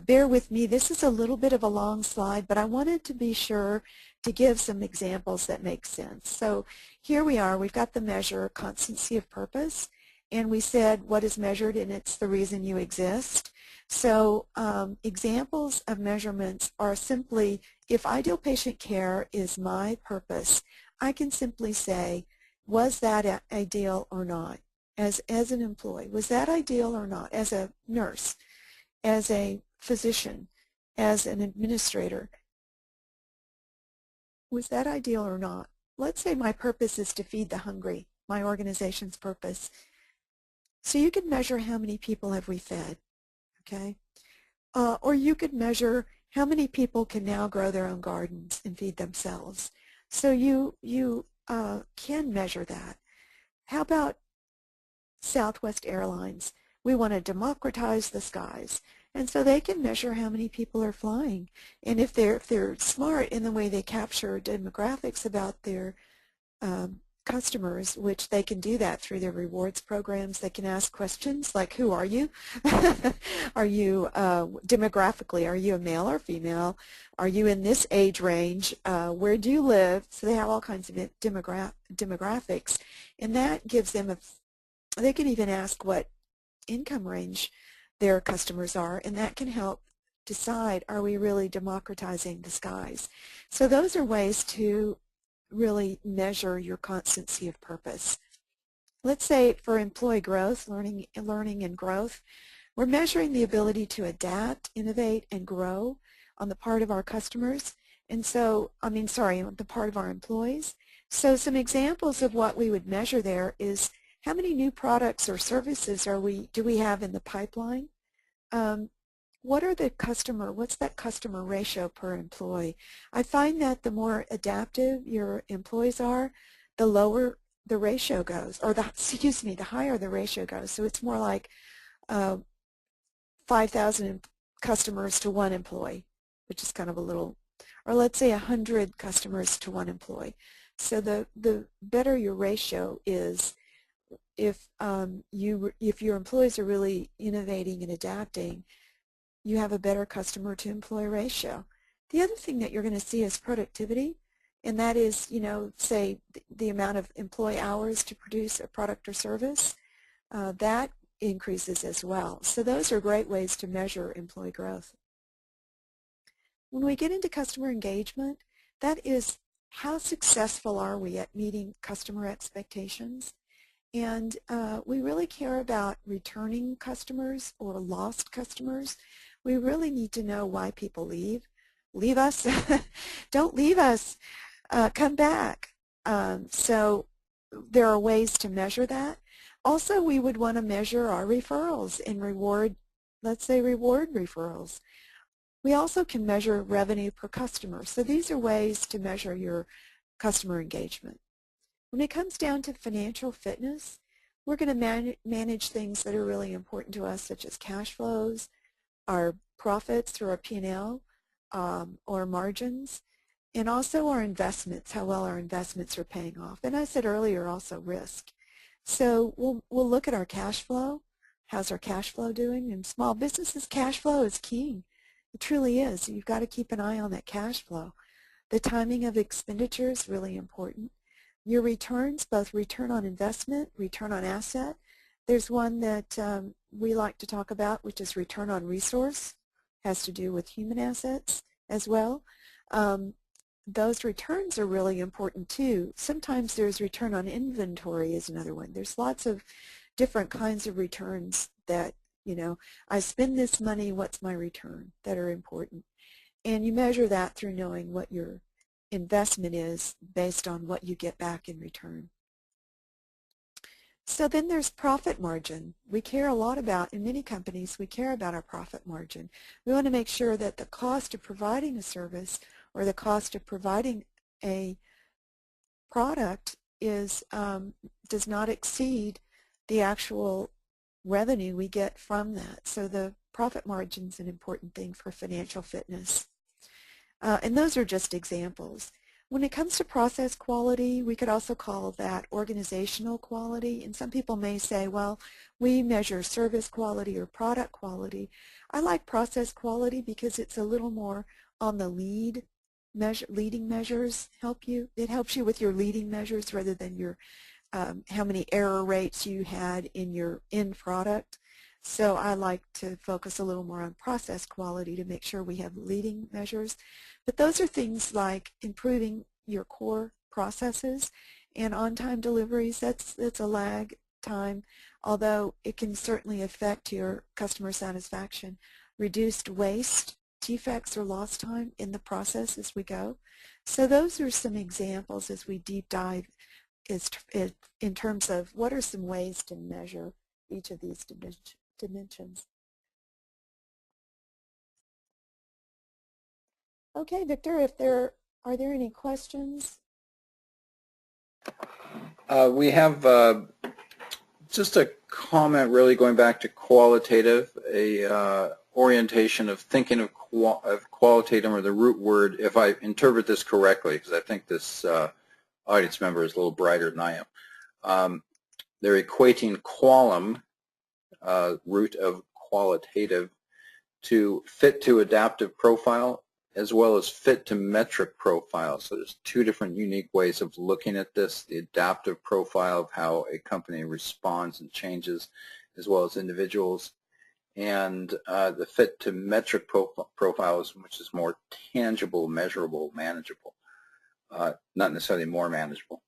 bear with me. This is a little bit of a long slide, but I wanted to be sure to give some examples that make sense. So here we are. We've got the measure constancy of purpose, and we said what is measured, and it's the reason you exist. So examples of measurements are simply, if ideal patient care is my purpose, I can simply say, was that ideal or not? As an employee, was that ideal or not? As a nurse, as a physician, as an administrator, was that ideal or not? Let's say my purpose is to feed the hungry, my organization's purpose. So you can measure how many people have we fed, okay? Or you could measure how many people can now grow their own gardens and feed themselves? So you can measure that. How about Southwest Airlines? We want to democratize the skies. And so they can measure how many people are flying. And if they're smart in the way they capture demographics about their customers, which they can do that through their rewards programs. They can ask questions like, who are you? Are you demographically, are you a male or female? Are you in this age range? Where do you live? So they have all kinds of demographics, and that gives them they can even ask what income range their customers are, and that can help decide, are we really democratizing the skies? So those are ways to really measure your constancy of purpose. Let's say for employee growth, learning and growth, we're measuring the ability to adapt, innovate, and grow on the part of our customers, and so, on the part of our employees. So some examples of what we would measure there is how many new products or services do we have in the pipeline? What's that customer ratio per employee? I find that the more adaptive your employees are, the lower the ratio goes, or the higher the ratio goes. So it's more like 5,000 customers to one employee, which is kind of a little, or let's say 100 customers to one employee. So the better your ratio is, if your employees are really innovating and adapting, you have a better customer to employee ratio. The other thing that you're going to see is productivity, and that is, say the amount of employee hours to produce a product or service, that increases as well. So those are great ways to measure employee growth. When we get into customer engagement, that is, how successful are we at meeting customer expectations? And we really care about returning customers or lost customers. We really need to know why people leave. Leave us. Don't leave us. Come back. So there are ways to measure that. Also, we would want to measure our referrals and reward, let's say, reward referrals. We also can measure revenue per customer. So these are ways to measure your customer engagement. When it comes down to financial fitness, we're going to manage things that are really important to us, such as cash flows, our profits through our P&L, or margins, and also our investments, how well our investments are paying off. And I said earlier, also risk. So we'll look at our cash flow. How's our cash flow doing? And small businesses' cash flow is key. It truly is. You've got to keep an eye on that cash flow. The timing of expenditure is really important. Your returns, both return on investment, return on asset. There's one that we like to talk about, which is return on resource. Has to do with human assets as well. Those returns are really important too. Sometimes there's return on inventory is another one. There's lots of different kinds of returns that, I spend this money, what's my return, that are important. And you measure that through knowing what your investment is based on what you get back in return. So then there's profit margin. We care a lot about, in many companies, we care about our profit margin. We want to make sure that the cost of providing a service or the cost of providing a product is does not exceed the actual revenue we get from that. So the profit margin is an important thing for financial fitness. And those are just examples. When it comes to process quality, we could also call that organizational quality. And some people may say, well, we measure service quality or product quality. I like process quality because it's a little more on the leading measures help you. It helps you with your leading measures rather than your how many error rates you had in your end product. So I like to focus a little more on process quality to make sure we have leading measures. But those are things like improving your core processes and on-time deliveries. That's a lag time, although it can certainly affect your customer satisfaction. Reduced waste, defects, or lost time in the process as we go. So those are some examples as we deep dive in terms of what are some ways to measure each of these dimensions. Okay, Victor, are there any questions? We have just a comment really going back to qualitative, a orientation of thinking of qualitative, or the root word, if I interpret this correctly, because I think this audience member is a little brighter than I am. They're equating qualum, root of qualitative, to fit to adaptive profile as well as fit to metric profile. So there's two different unique ways of looking at this: the adaptive profile of how a company responds and changes, as well as individuals, and the fit to metric profiles, which is more tangible, measurable, manageable, not necessarily more manageable.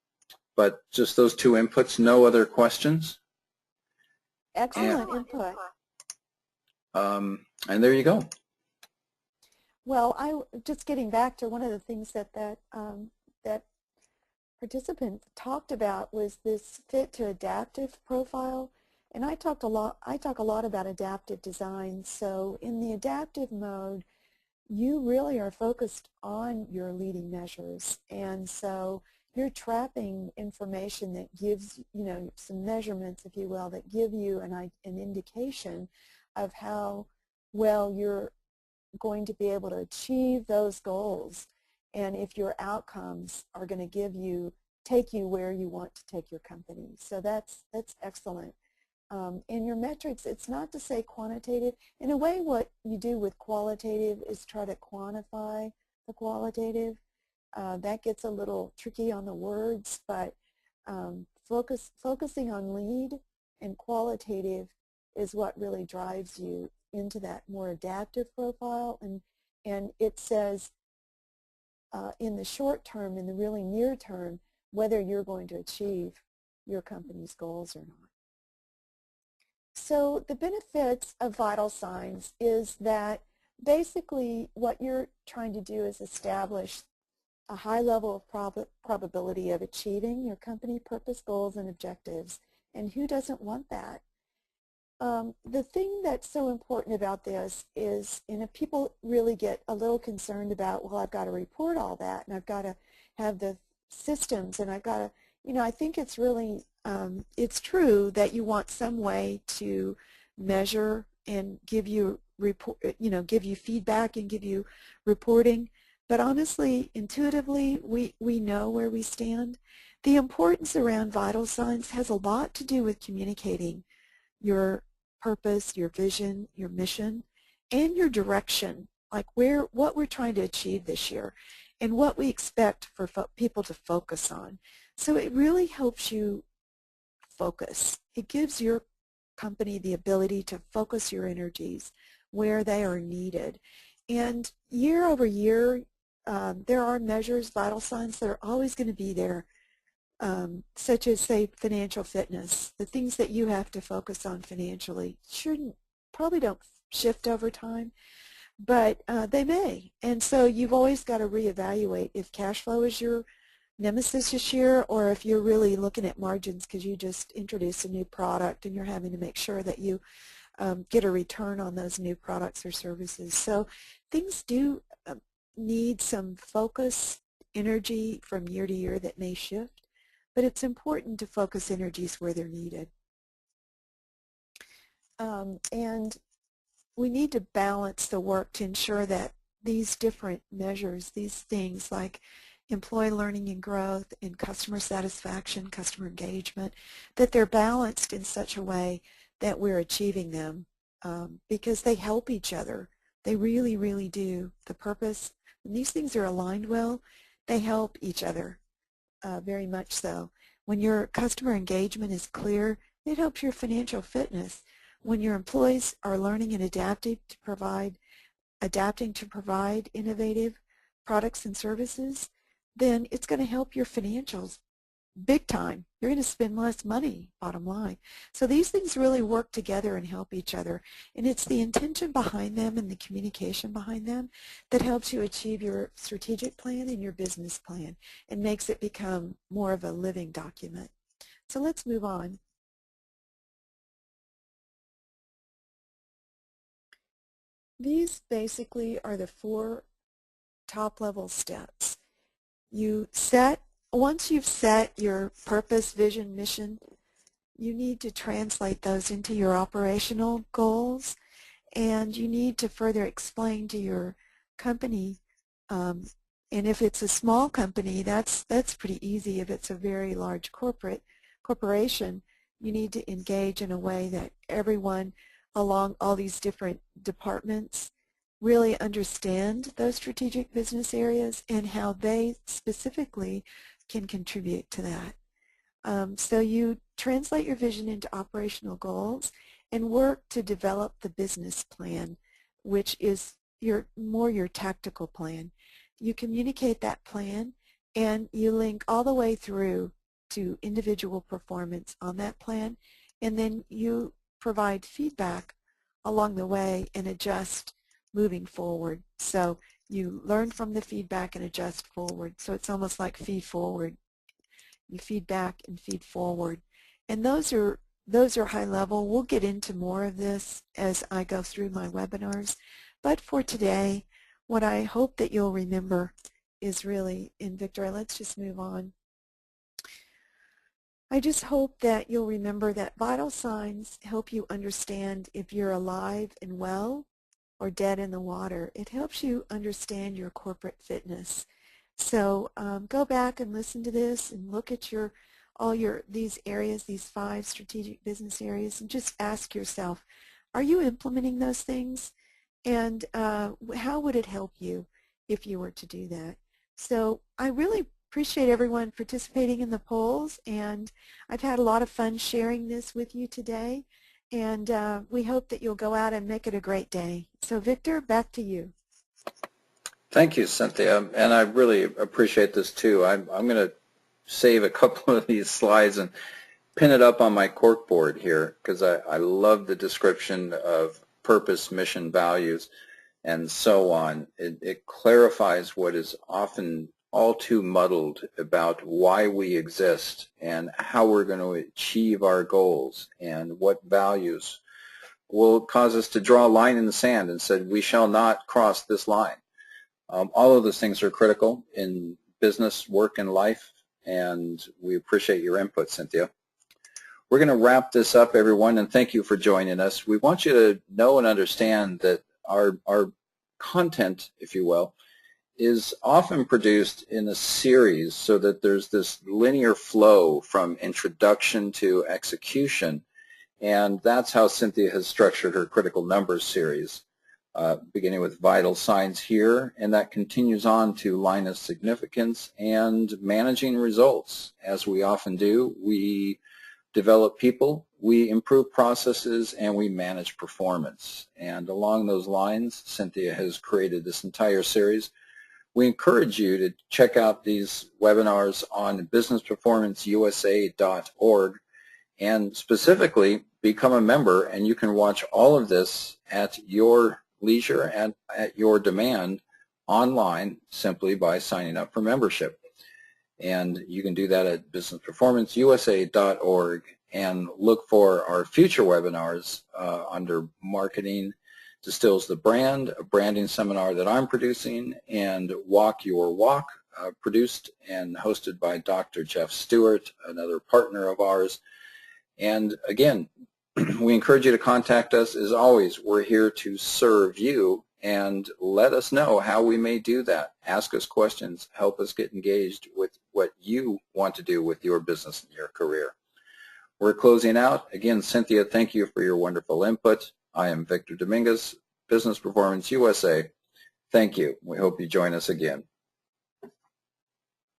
But just those two inputs. No other questions? Excellent input. And there you go. Well, just getting back to one of the things that participant talked about was this fit to adaptive profile, and I talk a lot about adaptive design. So in the adaptive mode, you really are focused on your leading measures, and so you're trapping information that gives, some measurements, if you will, that give you an indication of how well you're going to be able to achieve those goals, and if your outcomes are going to take you where you want to take your company. So that's excellent. In your metrics, it's not to say quantitative. In a way, what you do with qualitative is try to quantify the qualitative. That gets a little tricky on the words, but focusing on lead and qualitative is what really drives you into that more adaptive profile. And it says in the short term, in the really near term, whether you're going to achieve your company's goals or not. So the benefits of vital signs is that basically what you're trying to do is establish a high level of probability of achieving your company purpose, goals, and objectives. And who doesn't want that? The thing that's so important about this is, and if people really get a little concerned about, well, I've got to report all that, and I've got to have the systems, and I've got to, I think it's really, it's true that you want some way to measure and give you give you feedback and give you reporting. But honestly, intuitively, we know where we stand. The importance around vital signs has a lot to do with communicating your purpose, your vision, your mission, and your direction, like what we're trying to achieve this year and what we expect for people to focus on. So it really helps you focus. It gives your company the ability to focus your energies where they are needed. And year over year, there are measures, vital signs that are always going to be there, such as, say, financial fitness. The things that you have to focus on financially probably don't shift over time, but they may. And so you've always got to reevaluate if cash flow is your nemesis this year, or if you're really looking at margins because you just introduced a new product and you're having to make sure that you get a return on those new products or services. So things do need some focus, energy from year to year that may shift, but it's important to focus energies where they're needed. And we need to balance the work to ensure that these different measures, these things like employee learning and growth and customer satisfaction, customer engagement, that they're balanced in such a way that we're achieving them, because they help each other. They really, really do. The purpose, when these things are aligned well, they help each other, very much so. When your customer engagement is clear, it helps your financial fitness. When your employees are learning and adapting to provide innovative products and services, then it's going to help your financials big time. You're going to spend less money, bottom line. So these things really work together and help each other. And it's the intention behind them and the communication behind them that helps you achieve your strategic plan and your business plan and makes it become more of a living document. So let's move on. These basically are the 4 top-level steps. Once you've set your purpose, vision, mission, you need to translate those into your operational goals, and you need to further explain to your company, and if it's a small company, that's pretty easy. If it's a very large corporation, you need to engage in a way that everyone along all these different departments really understand those strategic business areas and how they specifically can contribute to that. So you translate your vision into operational goals and work to develop the business plan, which is more your tactical plan. You communicate that plan and you link all the way through to individual performance on that plan, and then you provide feedback along the way and adjust moving forward. So you learn from the feedback and adjust forward. So it's almost like feed forward. You feed back and feed forward. And those are high level. We'll get into more of this as I go through my webinars. But for today, what I hope that you'll remember is really, and Victor, let's just move on. I just hope that you'll remember that vital signs help you understand if you're alive and well or dead in the water. It helps you understand your corporate fitness. So go back and listen to this and look at these areas, these 5 strategic business areas, and just ask yourself, are you implementing those things? And how would it help you if you were to do that? So I really appreciate everyone participating in the polls, and I've had a lot of fun sharing this with you today, and we hope that you'll go out and make it a great day. So Victor, back to you. Thank you, Cynthia, and I really appreciate this too. I'm going to save a couple of these slides and pin it up on my corkboard here because I love the description of purpose, mission, values, and so on. It clarifies what is often all too muddled about why we exist and how we're going to achieve our goals and what values will cause us to draw a line in the sand and said we shall not cross this line. All of those things are critical in business, work, and life, and we appreciate your input, Cynthia. We're going to wrap this up, everyone, and thank you for joining us. We want you to know and understand that our content, if you will, is often produced in a series so that there's this linear flow from introduction to execution, and that's how Cynthia has structured her Critical Numbers series. Beginning with vital signs here, and that continues on to line of significance and managing results. As we often do, we develop people, we improve processes, and we manage performance. And along those lines, Cynthia has created this entire series. We encourage you to check out these webinars on businessperformanceusa.org and specifically become a member, and you can watch all of this at your leisure and at your demand online simply by signing up for membership. And you can do that at businessperformanceusa.org and look for our future webinars under Marketing Distills the Brand, a branding seminar that I'm producing, and Walk Your Walk, produced and hosted by Dr. Jeff Stewart, another partner of ours. And again, we encourage you to contact us. As always, we're here to serve you, and let us know how we may do that. Ask us questions. Help us get engaged with what you want to do with your business and your career. We're closing out. Again, Cynthia, thank you for your wonderful input. I am Victor Dominguez, Business Performance USA. Thank you. We hope you join us again.